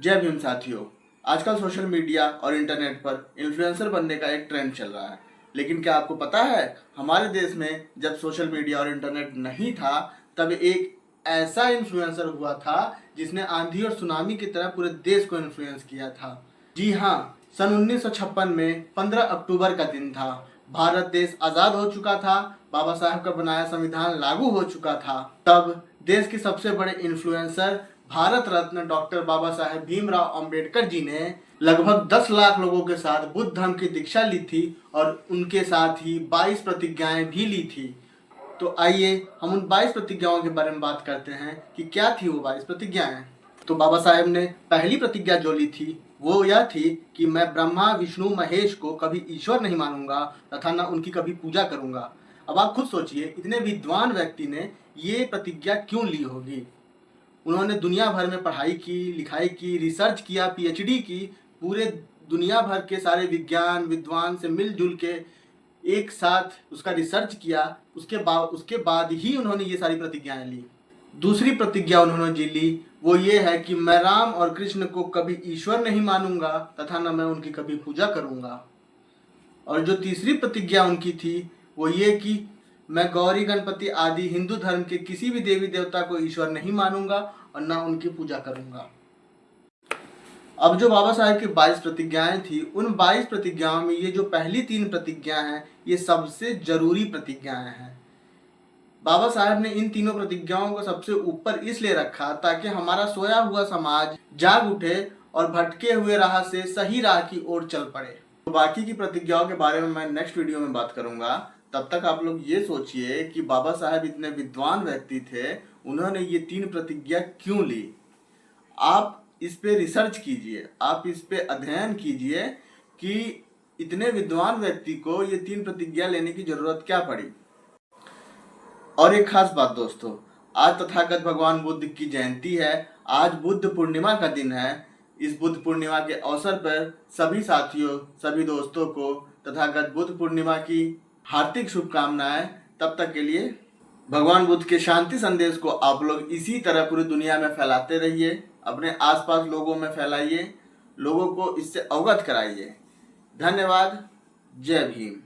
जय भीम साथियों। आजकल सोशल मीडिया और इंटरनेट पर इन्फ्लुएंसर बनने का एक ट्रेंड चल रहा है। लेकिन क्या आपको पता है, हमारे देश में जब सोशल मीडिया और इंटरनेट नहीं था तब एक ऐसा इन्फ्लुएंसर हुआ था जिसने आंधी और सुनामी की तरह पूरे देश को इन्फ्लुएंस किया था। जी हाँ, सन 1956 में 15 अक्टूबर का दिन था। भारत देश आज़ाद हो चुका था, बाबा साहब का बनाया संविधान लागू हो चुका था। तब देश के सबसे बड़े इन्फ्लुएंसर भारत रत्न डॉक्टर बाबा साहेब भीमराव अंबेडकर जी ने लगभग 10 लाख लोगों के साथ बुद्ध धर्म की दीक्षा ली थी और उनके साथ ही 22 प्रतिज्ञाएं भी ली थी। तो आइए हम उन 22 प्रतिज्ञाओं के बारे में बात करते हैं कि क्या थी वो 22 प्रतिज्ञाएं। तो बाबा साहेब ने पहली प्रतिज्ञा जो ली थी वो यह थी कि मैं ब्रह्मा विष्णु महेश को कभी ईश्वर नहीं मानूंगा तथा न उनकी कभी पूजा करूंगा। अब आप खुद सोचिए, इतने विद्वान व्यक्ति ने ये प्रतिज्ञा क्यों ली होगी। उन्होंने दुनिया भर में पढ़ाई की, लिखाई की, रिसर्च किया, पीएचडी की, पूरे दुनिया भर के सारे विज्ञान विद्वान से मिलजुल के एक साथ उसका रिसर्च किया। उसके बाद ही उन्होंने ये सारी प्रतिज्ञाएं ली। दूसरी प्रतिज्ञा उन्होंने जी ली वो ये है कि मैं राम और कृष्ण को कभी ईश्वर नहीं मानूंगा तथा न मैं उनकी कभी पूजा करूंगा। और जो तीसरी प्रतिज्ञा उनकी थी वो ये कि मैं गौरी गणपति आदि हिंदू धर्म के किसी भी देवी देवता को ईश्वर नहीं मानूंगा और ना उनकी पूजा करूंगा। अब जो बाबा साहेब की 22 प्रतिज्ञाएं थी, उन 22 प्रतिज्ञाओं में ये जो पहली 3 प्रतिज्ञा हैं ये सबसे जरूरी प्रतिज्ञाएं हैं। बाबा साहेब ने इन तीनों प्रतिज्ञाओं को सबसे ऊपर इसलिए रखा ताकि हमारा सोया हुआ समाज जाग उठे और भटके हुए राह से सही राह की ओर चल पड़े। तो बाकी की प्रतिज्ञाओं के बारे में मैं नेक्स्ट वीडियो में बात करूंगा। तब तक आप लोग ये सोचिए कि बाबा साहेब इतने विद्वान व्यक्ति थे, उन्होंने ये 3 प्रतिज्ञा क्यों ली। आप इस पे रिसर्च कीजिए, आप इस पे अध्ययन कीजिए कि इतने विद्वान व्यक्ति को ये 3 प्रतिज्ञा लेने की जरूरत क्या पड़ी। और एक खास बात दोस्तों, आज तथागत भगवान बुद्ध की जयंती है। आज बुद्ध पूर्णिमा का दिन है। इस बुद्ध पूर्णिमा के अवसर पर सभी साथियों, सभी दोस्तों को तथागत बुद्ध पूर्णिमा की हार्दिक शुभकामनाएं। तब तक के लिए भगवान बुद्ध के शांति संदेश को आप लोग इसी तरह पूरी दुनिया में फैलाते रहिए, अपने आसपास लोगों में फैलाइए, लोगों को इससे अवगत कराइए। धन्यवाद। जय भीम।